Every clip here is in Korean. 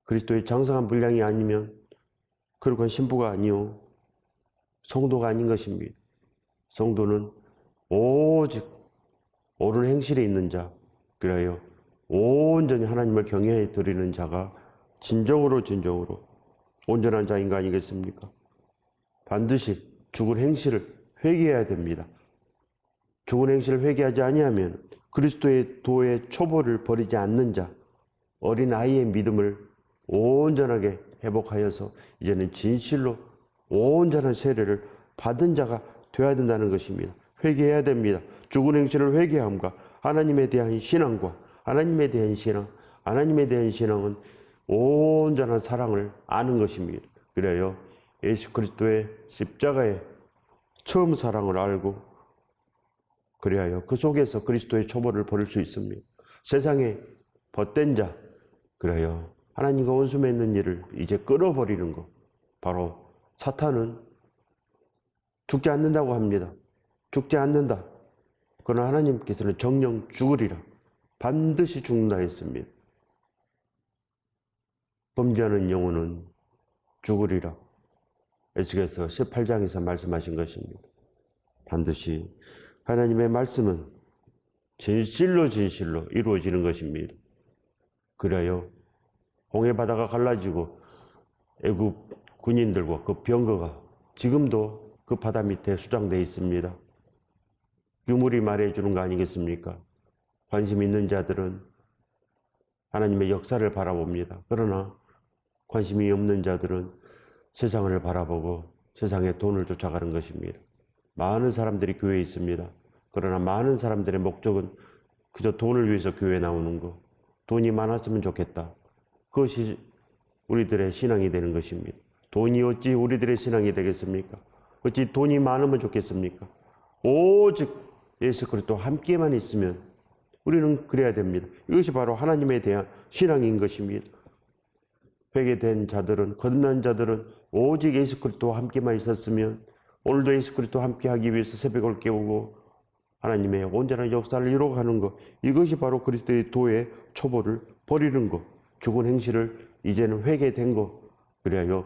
그리스도의 장성한 분량이 아니면 그러한 신부가 아니요 성도가 아닌 것입니다. 성도는 오직 옳은 행실에 있는 자, 그래요 온전히 하나님을 경외해 드리는 자가 진정으로 온전한 자인 거 아니겠습니까? 반드시 죽은 행실을 회개해야 됩니다. 죽은 행실을 회개하지 아니하면 그리스도의 도의 초보를 버리지 않는 자, 어린 아이의 믿음을 온전하게 회복하여서 이제는 진실로 온전한 세례를 받은 자가 되어야 된다는 것입니다. 회개해야 됩니다. 죽은 행실을 회개함과 하나님에 대한 신앙과 하나님에 대한 신앙은 온전한 사랑을 아는 것입니다. 그래요 예수 그리스도의 십자가의 처음 사랑을 알고 그래야 그 속에서 그리스도의 초보를 버릴 수 있습니다. 세상에 벗된 자, 그래요 하나님과 원수 맺는 일을 이제 끊어버리는 것, 바로 사탄은 죽지 않는다고 합니다. 죽지 않는다. 그러나 하나님께서는 정령 죽으리라, 반드시 죽는다 했습니다. 범죄하는 영혼은 죽으리라, 에스겔서 18장에서 말씀하신 것입니다. 반드시 하나님의 말씀은 진실로 이루어지는 것입니다. 그래요 홍해 바다가 갈라지고 애굽 군인들과 그 병거가 지금도 그 바다 밑에 수장되어 있습니다. 유물이 말해주는 거 아니겠습니까? 관심 있는 자들은 하나님의 역사를 바라봅니다. 그러나 관심이 없는 자들은 세상을 바라보고 세상의 돈을 쫓아가는 것입니다. 많은 사람들이 교회에 있습니다. 그러나 많은 사람들의 목적은 그저 돈을 위해서 교회에 나오는 것, 돈이 많았으면 좋겠다. 그것이 우리들의 신앙이 되는 것입니다. 돈이 어찌 우리들의 신앙이 되겠습니까? 어찌 돈이 많으면 좋겠습니까? 오직 예수 그리스도 함께만 있으면 우리는 그래야 됩니다. 이것이 바로 하나님에 대한 신앙인 것입니다. 회개된 자들은, 거듭난 자들은 오직 예수 그리스도와 함께만 있었으면 오늘도 예수 그리스도와 함께하기 위해서 새벽을 깨우고 하나님의 온전한 역사를 이루어가는 것, 이것이 바로 그리스도의 도의 초보를 버리는 것, 죽은 행실을 이제는 회개된 것, 그래야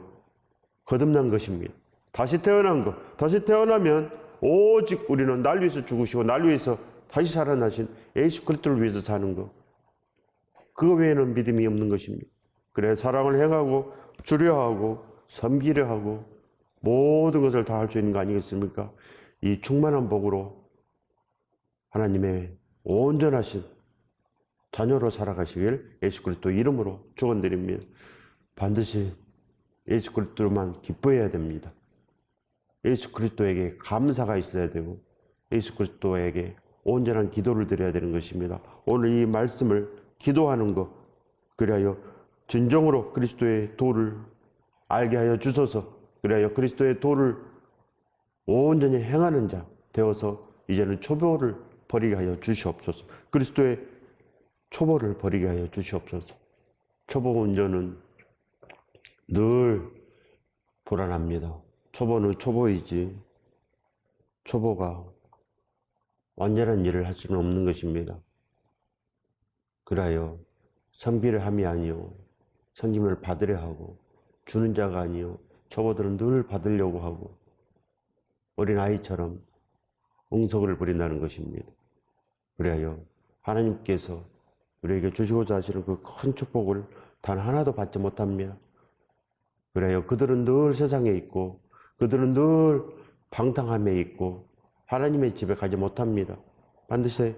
거듭난 것입니다. 다시 태어난 것, 다시 태어나면 오직 우리는 날 위해서 죽으시고 날 위해서 다시 살아나신 예수 그리스도를 위해서 사는 것, 그거 외에는 믿음이 없는 것입니다. 그래 사랑을 행하고 주려 하고 섬기려 하고 모든 것을 다 할 수 있는 거 아니겠습니까? 이 충만한 복으로 하나님의 온전하신 자녀로 살아가시길 예수 그리스도 이름으로 축원드립니다. 반드시 예수 그리스도만 기뻐해야 됩니다. 예수 그리스도에게 감사가 있어야 되고 예수 그리스도에게 온전한 기도를 드려야 되는 것입니다. 오늘 이 말씀을 기도하는 것, 그리하여 진정으로 그리스도의 도를 알게 하여 주소서. 그리하여 그리스도의 도를 온전히 행하는 자 되어서 이제는 초보를 버리게 하여 주시옵소서. 그리스도의 초보를 버리게 하여 주시옵소서. 초보 운전은 늘 불안합니다. 초보는 초보이지 초보가 완전한 일을 할 수는 없는 것입니다. 그래요 섬기려 함이 아니요 섬김을 받으려 하고 주는 자가 아니요 초보들은 늘 받으려고 하고 어린아이처럼 응석을 부린다는 것입니다. 그래요 하나님께서 우리에게 주시고자 하시는 그 큰 축복을 단 하나도 받지 못합니다. 그래요 그들은 늘 세상에 있고 그들은 늘 방탕함에 있고 하나님의 집에 가지 못합니다. 반드시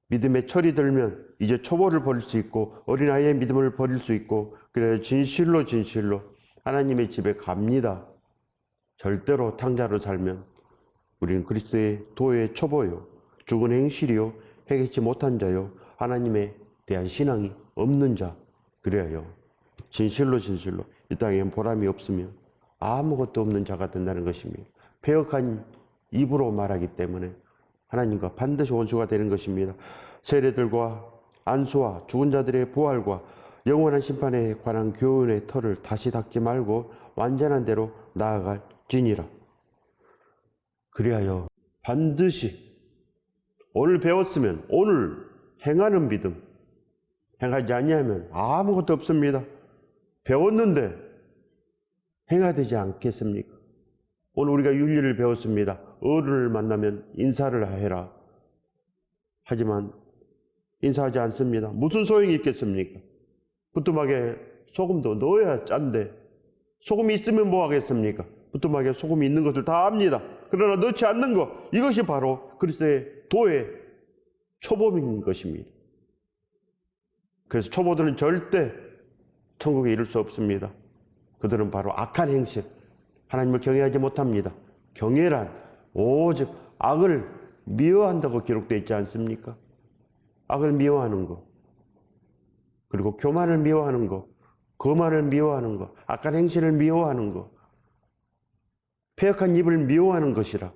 믿음의 철이 들면 이제 초보를 버릴 수 있고 어린아이의 믿음을 버릴 수 있고 그래서 진실로 하나님의 집에 갑니다. 절대로 탕자로 살면 우리는 그리스도의 도의 초보요 죽은 행실이요 회개치 못한 자요 하나님에 대한 신앙이 없는 자, 그래요 진실로 이 땅에 보람이 없으면 아무것도 없는 자가 된다는 것입니다. 패역한 입으로 말하기 때문에 하나님과 반드시 원수가 되는 것입니다. 세례들과 안수와 죽은 자들의 부활과 영원한 심판에 관한 교훈의 털을 다시 닦지 말고 완전한 대로 나아갈지니라. 그리하여 반드시 오늘 배웠으면 오늘 행하는 믿음, 행하지 아니하면 아무것도 없습니다. 배웠는데 행해야 되지 않겠습니까? 오늘 우리가 윤리를 배웠습니다. 어른을 만나면 인사를 해라. 하지만 인사하지 않습니다. 무슨 소용이 있겠습니까? 부뚜막에 소금도 넣어야 짠데 소금이 있으면 뭐 하겠습니까? 부뚜막에 소금이 있는 것을 다 압니다. 그러나 넣지 않는 것, 이것이 바로 그리스도의 도의 초범인 것입니다. 그래서 초보들은 절대 천국에 이를 수 없습니다. 그들은 바로 악한 행실, 하나님을 경외하지 못합니다. 경외란 오직 악을 미워한다고 기록되어 있지 않습니까? 악을 미워하는 것, 그리고 교만을 미워하는 것, 거만을 미워하는 것, 악한 행실을 미워하는 것, 패역한 입을 미워하는 것이라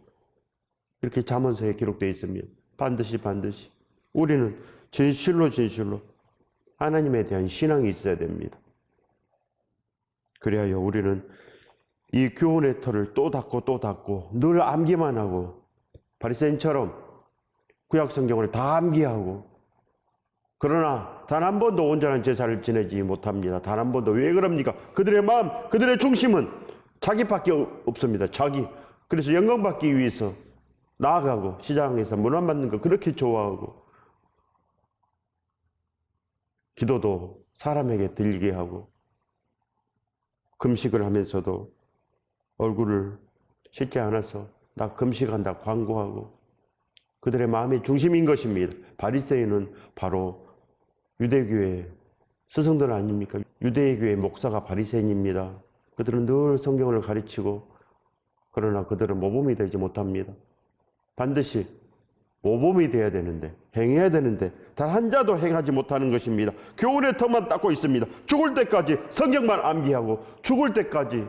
이렇게 잠언서에 기록되어 있습니다. 반드시 우리는 진실로 하나님에 대한 신앙이 있어야 됩니다. 그래야 우리는 이 교훈의 털을 또 닫고 늘 암기만 하고 바리새인처럼 구약 성경을 다 암기하고 그러나 단 한 번도 온전한 제사를 지내지 못합니다. 단 한 번도. 왜 그럽니까? 그들의 마음, 그들의 중심은 자기밖에 없습니다. 자기. 그래서 영광 받기 위해서 나아가고 시장에서 문안 받는 거 그렇게 좋아하고 기도도 사람에게 들리게 하고 금식을 하면서도 얼굴을 씻지 않아서 나 금식한다 광고하고 그들의 마음의 중심인 것입니다. 바리새인은 바로 유대교의 스승들 아닙니까? 유대교의 목사가 바리새인입니다. 그들은 늘 성경을 가르치고 그러나 그들은 모범이 되지 못합니다. 반드시 모범이 돼야 되는데 행해야 되는데 단 한 자도 행하지 못하는 것입니다. 교훈의 턱만 닦고 있습니다. 죽을 때까지 성경만 암기하고 죽을 때까지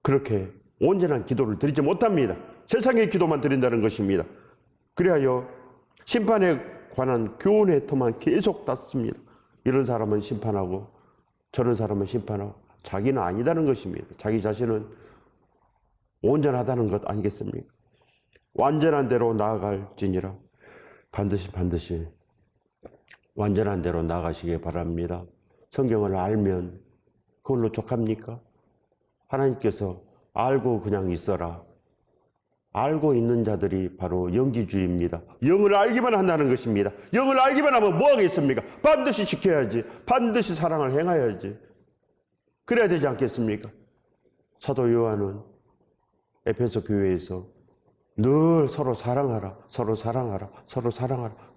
그렇게 온전한 기도를 드리지 못합니다. 세상의 기도만 드린다는 것입니다. 그리하여 심판에 관한 교훈의 턱만 계속 닫습니다. 이런 사람은 심판하고 저런 사람은 심판하고 자기는 아니다는 것입니다. 자기 자신은 온전하다는 것 아니겠습니까? 완전한 대로 나아갈지니라. 반드시 완전한 대로 나아가시기 바랍니다. 성경을 알면 그걸로 족합니까? 하나님께서 알고 그냥 있어라. 알고 있는 자들이 바로 영지주의입니다. 영을 알기만 한다는 것입니다. 영을 알기만 하면 뭐 하겠습니까? 반드시 지켜야지. 반드시 사랑을 행해야지. 그래야 되지 않겠습니까? 사도 요한은 에베소 교회에서 늘 서로 사랑하라.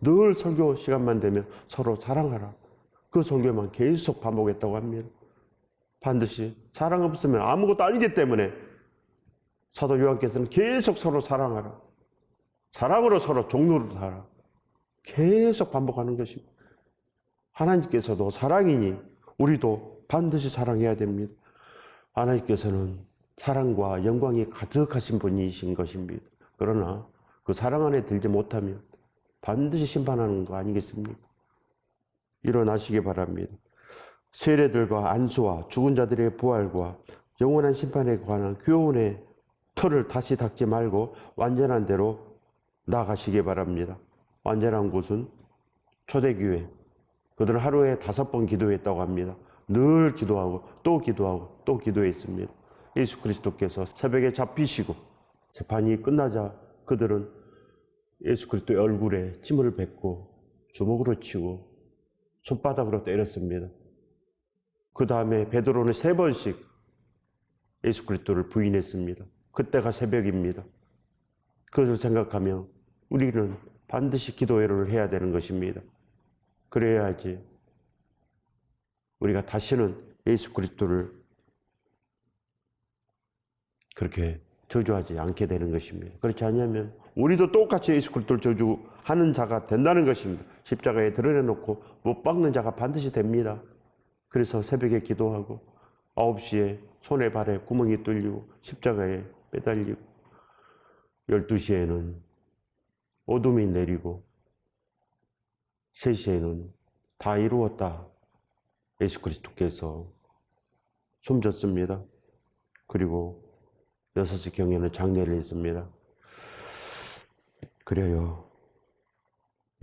늘 설교 시간만 되면 서로 사랑하라. 그 설교만 계속 반복했다고 합니다. 반드시 사랑 없으면 아무것도 아니기 때문에 사도 요한께서는 계속 서로 사랑하라. 사랑으로 서로 종로를 하라. 계속 반복하는 것입니다. 하나님께서도 사랑이니 우리도 반드시 사랑해야 됩니다. 하나님께서는 사랑과 영광이 가득하신 분이신 것입니다. 그러나 그 사랑 안에 들지 못하면 반드시 심판하는 거 아니겠습니까? 일어나시기 바랍니다. 세례들과 안수와 죽은 자들의 부활과 영원한 심판에 관한 교훈의 틀을 다시 닫지 말고 완전한 대로 나아가시기 바랍니다. 완전한 곳은 초대교회. 그들은 하루에 5번 기도했다고 합니다. 늘 기도하고 또 기도했습니다. 예수 그리스도께서 새벽에 잡히시고 재판이 끝나자 그들은 예수 그리스도의 얼굴에 침을 뱉고 주먹으로 치고 손바닥으로 때렸습니다. 그 다음에 베드로는 3번씩 예수 그리스도를 부인했습니다. 그때가 새벽입니다. 그것을 생각하며 우리는 반드시 기도회를 해야 되는 것입니다. 그래야지 우리가 다시는 예수 그리스도를 그렇게 저주하지 않게 되는 것입니다. 그렇지 않으면 우리도 똑같이 예수 그리스도를 저주하는 자가 된다는 것입니다. 십자가에 드러내놓고 못 박는 자가 반드시 됩니다. 그래서 새벽에 기도하고 9시에 손에 발에 구멍이 뚫리고 십자가에 매달리고 12시에는 어둠이 내리고 3시에는 다 이루었다. 예수 그리스도께서 숨졌습니다. 그리고 6시경에는 장례를 했습니다. 그래요.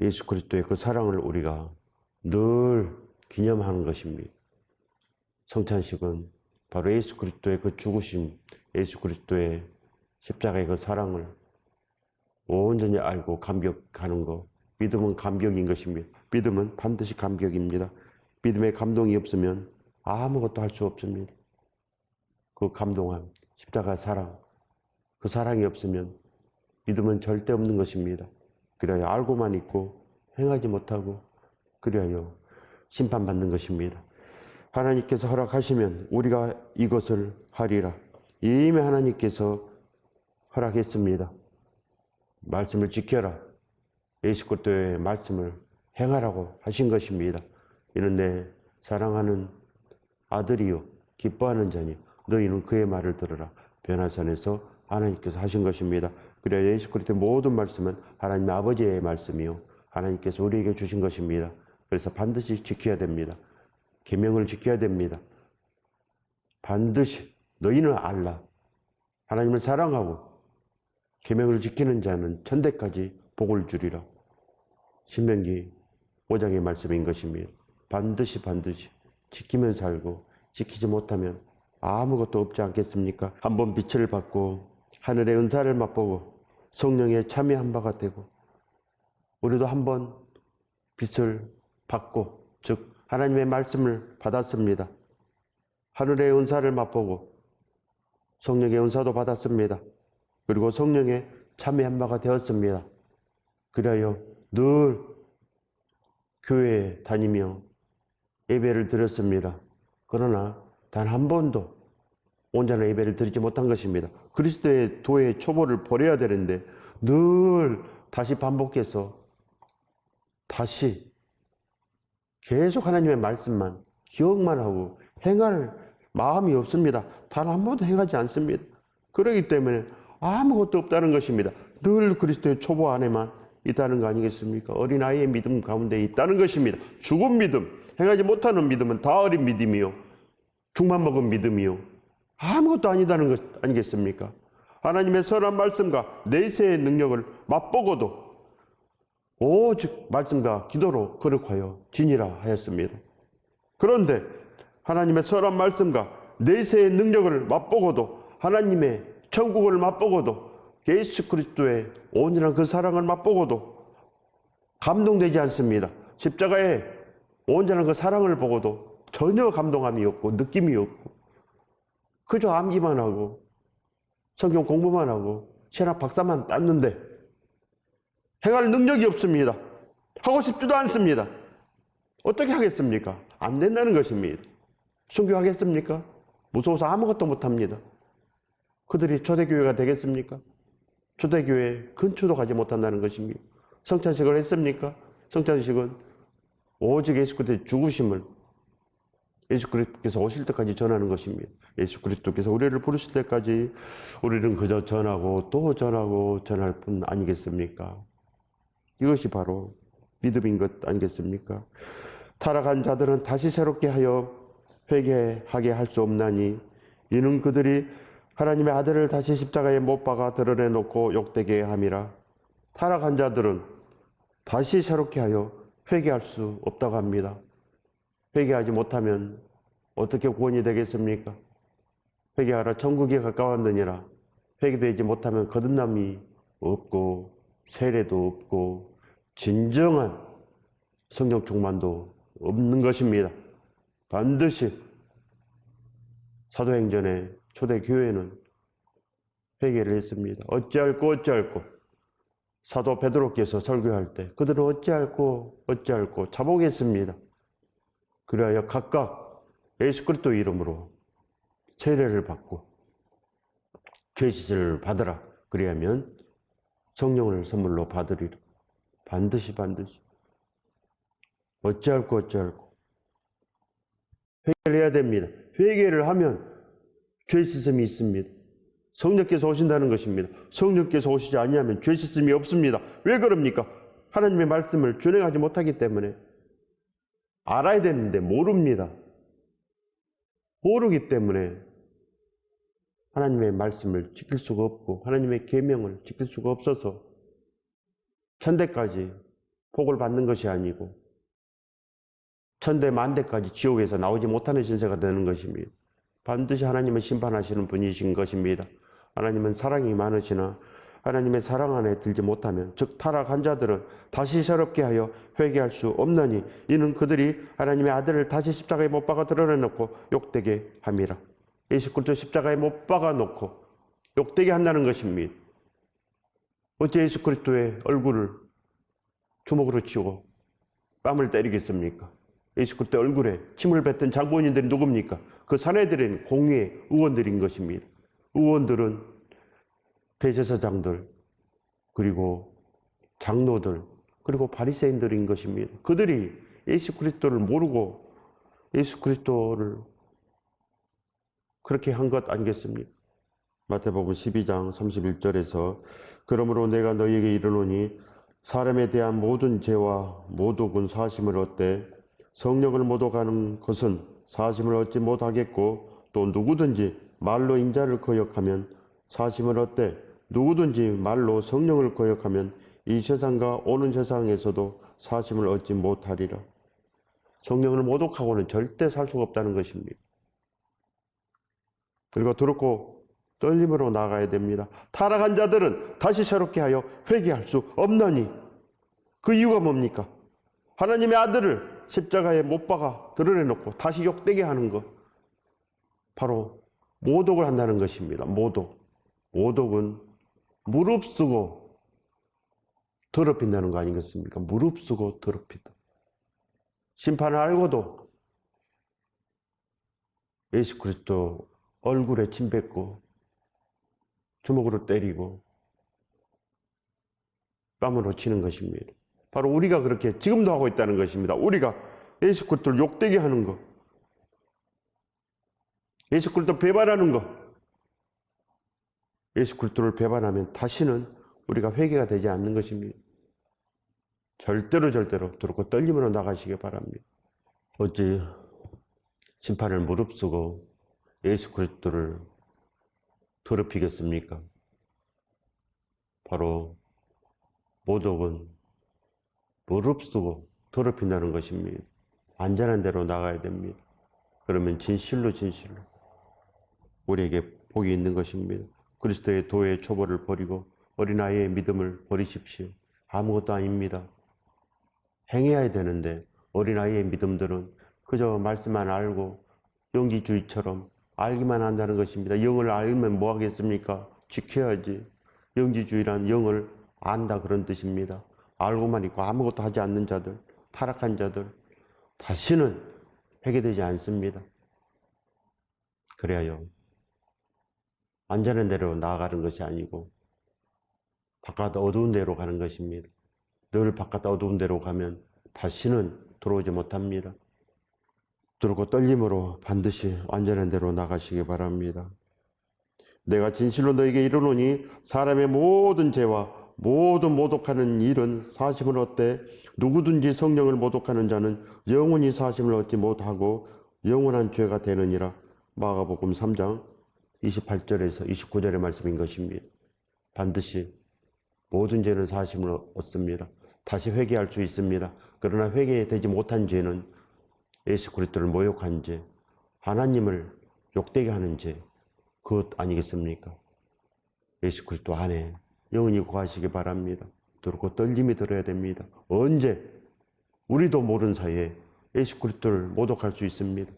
예수 그리스도의 그 사랑을 우리가 늘 기념하는 것입니다. 성찬식은 바로 예수 그리스도의 그 죽으심, 예수 그리스도의 십자가의 그 사랑을 온전히 알고 감격하는 것. 믿음은 감격인 것입니다. 믿음은 반드시 감격입니다. 믿음의 감동이 없으면 아무것도 할 수 없습니다. 그 감동함, 십자가 사랑, 그 사랑이 없으면 믿음은 절대 없는 것입니다. 그래야 알고만 있고 행하지 못하고 그래야 심판받는 것입니다. 하나님께서 허락하시면 우리가 이것을 하리라. 이미 하나님께서 허락했습니다. 말씀을 지켜라. 예수 그리스도의 말씀을 행하라고 하신 것입니다. 이는 내 사랑하는 아들이요 기뻐하는 자니 너희는 그의 말을 들으라. 변화산에서 하나님께서 하신 것입니다. 그래야 예수 그리스도의 모든 말씀은 하나님 아버지의 말씀이요 하나님께서 우리에게 주신 것입니다. 그래서 반드시 지켜야 됩니다. 계명을 지켜야 됩니다. 반드시 너희는 알라. 하나님을 사랑하고 계명을 지키는 자는 천대까지 복을 주리라. 신명기 5장의 말씀인 것입니다. 반드시 지키면 살고 지키지 못하면 아무것도 없지 않겠습니까? 한번 빛을 받고 하늘의 은사를 맛보고 성령의 참여한 바가 되고 우리도 한번 빛을 받고 즉 하나님의 말씀을 받았습니다. 하늘의 은사를 맛보고 성령의 은사도 받았습니다. 그리고 성령의 참여한 바가 되었습니다. 그래야 늘 교회에 다니며 예배를 드렸습니다. 그러나 단 한 번도 온전한 예배를 드리지 못한 것입니다. 그리스도의 도의 초보를 버려야 되는데 늘 다시 반복해서 다시 계속 하나님의 말씀만 기억만 하고 행할 마음이 없습니다. 단 한 번도 행하지 않습니다. 그렇기 때문에 아무것도 없다는 것입니다. 늘 그리스도의 초보 안에만 있다는 거 아니겠습니까? 어린아이의 믿음 가운데 있다는 것입니다. 죽은 믿음, 행하지 못하는 믿음은 다 어린 믿음이요 죽만 먹은 믿음이요 아무것도 아니다는 것 아니겠습니까? 하나님의 선한 말씀과 내세의 능력을 맛보고도 오직 말씀과 기도로 거룩하여 지니라 하였습니다. 그런데 하나님의 선한 말씀과 내세의 능력을 맛보고도 하나님의 천국을 맛보고도 예수 그리스도의 온전한 그 사랑을 맛보고도 감동되지 않습니다. 십자가의 온전한 그 사랑을 보고도 전혀 감동함이 없고 느낌이 없고 그저 암기만 하고 성경 공부만 하고 신학 박사만 땄는데 행할 능력이 없습니다. 하고 싶지도 않습니다. 어떻게 하겠습니까? 안 된다는 것입니다. 순교하겠습니까? 무서워서 아무것도 못합니다. 그들이 초대교회가 되겠습니까? 초대교회 근처도 가지 못한다는 것입니다. 성찬식을 했습니까? 성찬식은 오직 예수 그리스도의 죽으심을 예수 그리스도께서 오실 때까지 전하는 것입니다. 예수 그리스도께서 우리를 부르실 때까지 우리는 그저 전하고 또 전하고 전할 뿐 아니겠습니까? 이것이 바로 믿음인 것 아니겠습니까? 타락한 자들은 다시 새롭게 하여 회개하게 할 수 없나니 이는 그들이 하나님의 아들을 다시 십자가에 못 박아 드러내놓고 욕되게 함이라. 타락한 자들은 다시 새롭게 하여 회개할 수 없다고 합니다. 회개하지 못하면 어떻게 구원이 되겠습니까? 회개하라 천국이 가까웠느니라. 회개되지 못하면 거듭남이 없고 세례도 없고 진정한 성령 충만도 없는 것입니다. 반드시 사도행전의 초대교회는 회개를 했습니다. 어찌할꼬 사도 베드로께서 설교할 때 그들은 어찌할꼬 자복했습니다. 그리하여 각각 예수 그리스도 이름으로 세례를 받고 죄짓을 받으라. 그리하면 성령을 선물로 받으리라. 반드시 어찌할꼬 회개를 해야 됩니다. 회개를 하면 죄 씻음이 있습니다. 성령께서 오신다는 것입니다. 성령께서 오시지 아니하면 죄 씻음이 없습니다. 왜 그럽니까? 하나님의 말씀을 준행하지 못하기 때문에. 알아야 되는데 모릅니다. 모르기 때문에 하나님의 말씀을 지킬 수가 없고 하나님의 계명을 지킬 수가 없어서 천대까지 복을 받는 것이 아니고 천대 만대까지 지옥에서 나오지 못하는 신세가 되는 것입니다. 반드시 하나님은 심판하시는 분이신 것입니다. 하나님은 사랑이 많으시나 하나님의 사랑 안에 들지 못하면, 즉 타락한 자들은 다시 새롭게 하여 회개할 수 없나니 이는 그들이 하나님의 아들을 다시 십자가에 못 박아 드러내놓고 욕되게 함이라. 예수 그리스도 십자가에 못 박아 놓고 욕되게 한다는 것입니다. 어째 예수 그리스도의 얼굴을 주먹으로 치고 뺨을 때리겠습니까? 예수 그리스도 얼굴에 침을 뱉은 장본인들이 누굽니까? 그 사내들은 공의의 의원들인 것입니다. 의원들은 대제사장들, 그리고 장로들, 그리고 바리새인들인 것입니다. 그들이 예수 그리스도를 모르고 예수 그리스도를 그렇게 한 것 아니겠습니까? 마태복음 12장 31절에서 그러므로 내가 너희에게 이르노니 사람에 대한 모든 죄와 모독은 사심을 얻되 성령을 모독하는 것은 사심을 얻지 못하겠고, 또 누구든지 말로 인자를 거역하면 사심을 얻되 누구든지 말로 성령을 거역하면 이 세상과 오는 세상에서도 사심을 얻지 못하리라. 성령을 모독하고는 절대 살 수가 없다는 것입니다. 그리고 두렵고 떨림으로 나가야 됩니다. 타락한 자들은 다시 새롭게 하여 회개할 수 없나니, 그 이유가 뭡니까? 하나님의 아들을 십자가에 못 박아 드러내놓고 다시 욕되게 하는 것, 바로 모독을 한다는 것입니다. 모독은 무릅쓰고 더럽힌다는 거 아니겠습니까? 무릅쓰고 더럽힌다. 심판을 알고도 예수 그리스도 얼굴에 침 뱉고 주먹으로 때리고 뺨으로 치는 것입니다. 바로 우리가 그렇게 지금도 하고 있다는 것입니다. 우리가 예수 그리스도를 욕되게 하는 것, 예수 그리스도 배반하는 것, 예수 그리스도를 배반하면 다시는 우리가 회개가 되지 않는 것입니다. 절대로 두렵고 떨림으로 나가시기 바랍니다. 어찌 심판을 무릅쓰고 예수 그리스도를 더럽히겠습니까? 바로 모독은 무릅쓰고 더럽힌다는 것입니다. 안전한 데로 나가야 됩니다. 그러면 진실로 우리에게 복이 있는 것입니다. 그리스도의 도의 초보를 버리고 어린아이의 믿음을 버리십시오. 아무것도 아닙니다. 행해야 되는데 어린아이의 믿음들은 그저 말씀만 알고 영지주의처럼 알기만 한다는 것입니다. 영을 알면 뭐 하겠습니까? 지켜야지. 영지주의란 영을 안다 그런 뜻입니다. 알고만 있고 아무것도 하지 않는 자들, 타락한 자들, 다시는 회개되지 않습니다. 그래야요, 안전한 데로 나아가는 것이 아니고 바깥 어두운 데로 가는 것입니다. 늘 바깥 어두운 데로 가면 다시는 들어오지 못합니다. 두렵고 떨림으로 반드시 안전한 데로 나가시기 바랍니다. 내가 진실로 너에게 이르노니 사람의 모든 죄와 모든 모독하는 일은 사심을 얻되 누구든지 성령을 모독하는 자는 영원히 사심을 얻지 못하고 영원한 죄가 되느니라. 마가복음 3장 28절에서 29절의 말씀인 것입니다. 반드시 모든 죄는 사심을 얻습니다. 다시 회개할 수 있습니다. 그러나 회개되지 못한 죄는 예수 그리스도를 모욕한 죄, 하나님을 욕되게 하는 죄, 그것 아니겠습니까? 예수 그리스도 안에 영원히 거하시기 바랍니다. 두렵고 떨림이 들어야 됩니다. 언제 우리도 모르는 사이에 예수 그리스도를 모독할 수 있습니다.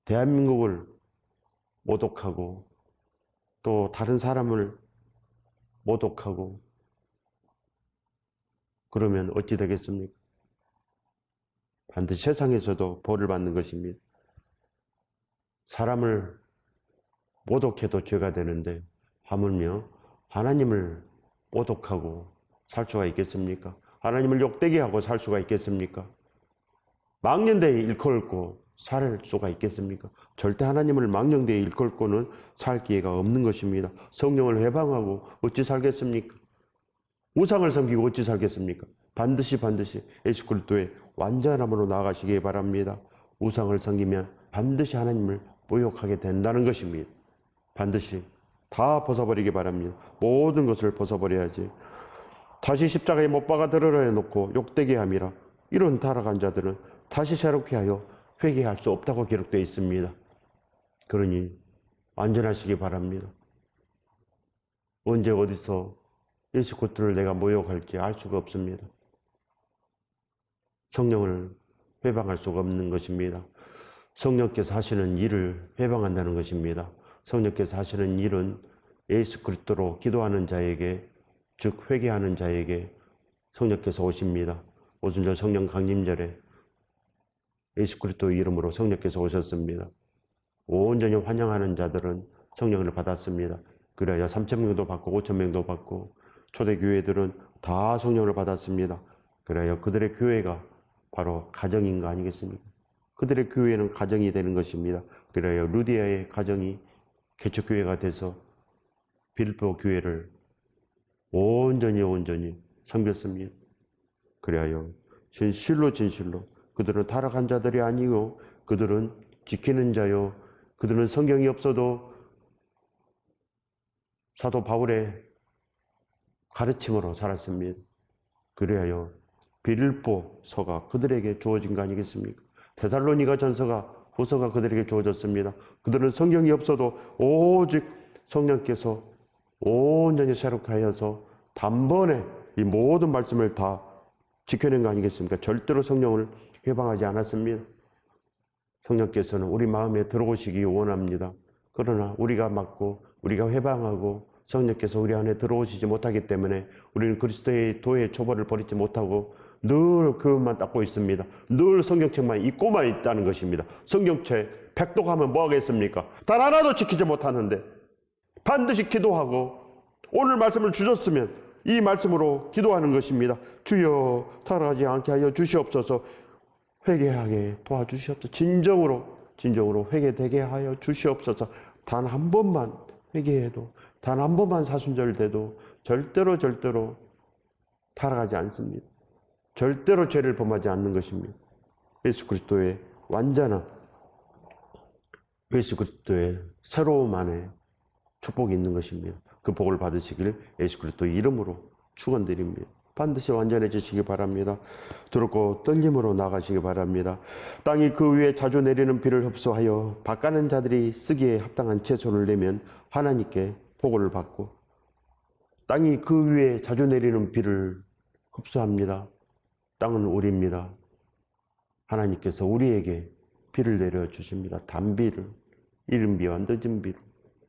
대한민국을 모독하고 또 다른 사람을 모독하고 그러면 어찌 되겠습니까? 반드시 세상에서도 벌을 받는 것입니다. 사람을 모독해도 죄가 되는데 하물며 하나님을 모독하고 살 수가 있겠습니까? 하나님을 욕되게 하고 살 수가 있겠습니까? 망령되이 일컬고 살 수가 있겠습니까? 절대 하나님을 망령되이 일컬고는 살 기회가 없는 것입니다. 성령을 회방하고 어찌 살겠습니까? 우상을 섬기고 어찌 살겠습니까? 반드시 예수 그리스도의 완전함으로 나아가시기 바랍니다. 우상을 섬기면 반드시 하나님을 모욕하게 된다는 것입니다. 반드시 다 벗어버리기 바랍니다. 모든 것을 벗어버려야지. 다시 십자가에 못 박아 드러내놓고 욕되게 함이라. 이런 타락한 자들은 다시 새롭게 하여 회개할 수 없다고 기록되어 있습니다. 그러니 안전하시기 바랍니다. 언제 어디서 예수 그리스도를 내가 모욕할지 알 수가 없습니다. 성령을 회방할 수가 없는 것입니다. 성령께서 하시는 일을 회방한다는 것입니다. 성령께서 하시는 일은 예수 그리스도로 기도하는 자에게, 즉 회개하는 자에게 성령께서 오십니다. 오순절 성령 강림절에 예수 그리스도 이름으로 성령께서 오셨습니다. 온전히 환영하는 자들은 성령을 받았습니다. 그래야 3,000명도 받고 5,000명도 받고 초대교회들은 다 성령을 받았습니다. 그래야 그들의 교회가 바로 가정인 거 아니겠습니까? 그들의 교회는 가정이 되는 것입니다. 그래야 루디아의 가정이 개척교회가 돼서 빌보 교회를 온전히 섬겼습니다. 그래야 진실로 그들은 타락한 자들이 아니요 그들은 지키는 자요 그들은 성경이 없어도 사도 바울의 가르침으로 살았습니다. 그래야 빌보서가 그들에게 주어진 거 아니겠습니까? 데살로니가 전서가 후서가 그들에게 주어졌습니다. 그들은 성경이 없어도 오직 성령께서 온전히 새롭게 하여서 단번에 이 모든 말씀을 다 지켜낸 거 아니겠습니까? 절대로 성령을 회방하지 않았습니다. 성령께서는 우리 마음에 들어오시기 원합니다. 그러나 우리가 막고 우리가 회방하고 성령께서 우리 안에 들어오시지 못하기 때문에 우리는 그리스도의 도의 초벌을 버리지 못하고 늘 그것만 닦고 있습니다. 늘 성경책만 읽고만 있다는 것입니다. 성경책 백독하면 뭐 하겠습니까? 단 하나도 지키지 못하는데 반드시 기도하고 오늘 말씀을 주셨으면 이 말씀으로 기도하는 것입니다. 주여 타락하지 않게 하여 주시옵소서. 회개하게 도와주시옵소서. 진정으로 회개되게 하여 주시옵소서. 단 한 번만 회개해도 단 한 번만 사순절돼도 절대로 타락하지 않습니다. 절대로 죄를 범하지 않는 것입니다. 예수 그리스도의 완전한 예수 그리스도의 새로움 안에 축복이 있는 것입니다. 그 복을 받으시길 예수 그리스도의 이름으로 축원드립니다. 반드시 완전해지시기 바랍니다. 두렵고 떨림으로 나가시기 바랍니다. 땅이 그 위에 자주 내리는 비를 흡수하여 밭가는 자들이 쓰기에 합당한 채소를 내면 하나님께 복을 받고 땅이 그 위에 자주 내리는 비를 흡수합니다. 땅은 우리입니다. 하나님께서 우리에게 비를 내려주십니다. 단비를, 이른 비와 늦은 비를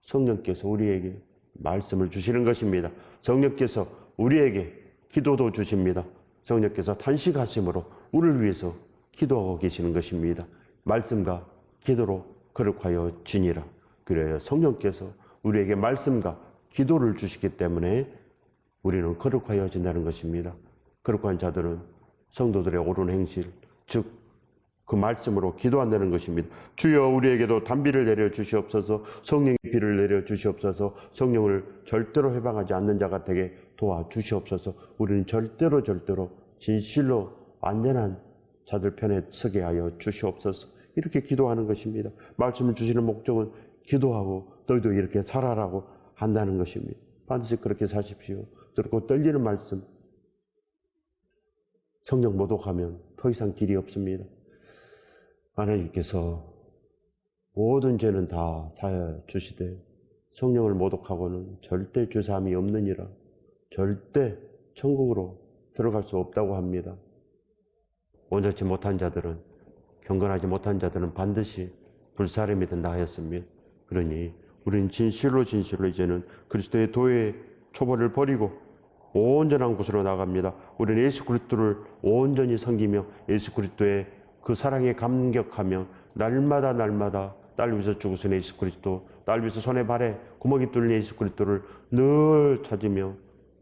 성령께서 우리에게 말씀을 주시는 것입니다. 성령께서 우리에게 기도도 주십니다. 성령께서 탄식하심으로 우리를 위해서 기도하고 계시는 것입니다. 말씀과 기도로 거룩하여 지니라. 그래야 성령께서 우리에게 말씀과 기도를 주시기 때문에 우리는 거룩하여진다는 것입니다. 거룩한 자들은 성도들의 옳은 행실, 즉 그 말씀으로 기도한다는 것입니다. 주여 우리에게도 단비를 내려 주시옵소서. 성령의 비를 내려 주시옵소서. 성령을 절대로 해방하지 않는 자가 되게 도와주시옵소서. 우리는 절대로 진실로 완전한 자들 편에 서게 하여 주시옵소서. 이렇게 기도하는 것입니다. 말씀을 주시는 목적은 기도하고 너희도 이렇게 살아라고 한다는 것입니다. 반드시 그렇게 사십시오. 그리고 떨리는 말씀, 성령 모독하면 더 이상 길이 없습니다. 하나님께서 모든 죄는 다 사하여 주시되 성령을 모독하고는 절대 죄사함이 없느니라. 절대 천국으로 들어갈 수 없다고 합니다. 온전치 못한 자들은, 경건하지 못한 자들은 반드시 불사름이 된다 하였습니다. 그러니 우리는 진실로 이제는 그리스도의 도의 초벌을 버리고 온전한 곳으로 나갑니다. 우리는 예수 그리스도를 온전히 섬기며 예수 그리스도의 그 사랑에 감격하며 날마다 날 위해서 죽으신 예수 그리스도, 날 위해서 손에 발에 구멍이 뚫린 예수 그리스도를 늘 찾으며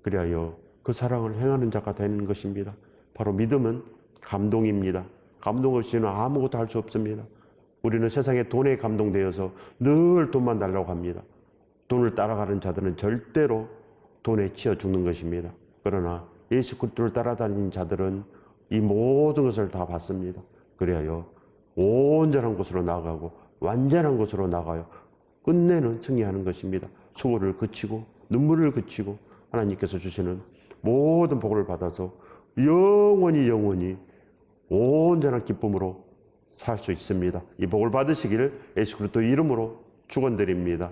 그리하여 그 사랑을 행하는 자가 되는 것입니다. 바로 믿음은 감동입니다. 감동 없이는 아무것도 할 수 없습니다. 우리는 세상의 돈에 감동되어서 늘 돈만 달라고 합니다. 돈을 따라가는 자들은 절대로 돈에 치여 죽는 것입니다. 그러나 예수 그리스도를 따라다니는 자들은 이 모든 것을 다 받습니다. 그래야 온전한 곳으로 나가고 완전한 곳으로 나가요. 끝내는 승리하는 것입니다. 수고를 그치고 눈물을 그치고 하나님께서 주시는 모든 복을 받아서 영원히 온전한 기쁨으로 살 수 있습니다. 이 복을 받으시길 예수 그리스도 이름으로 축원드립니다.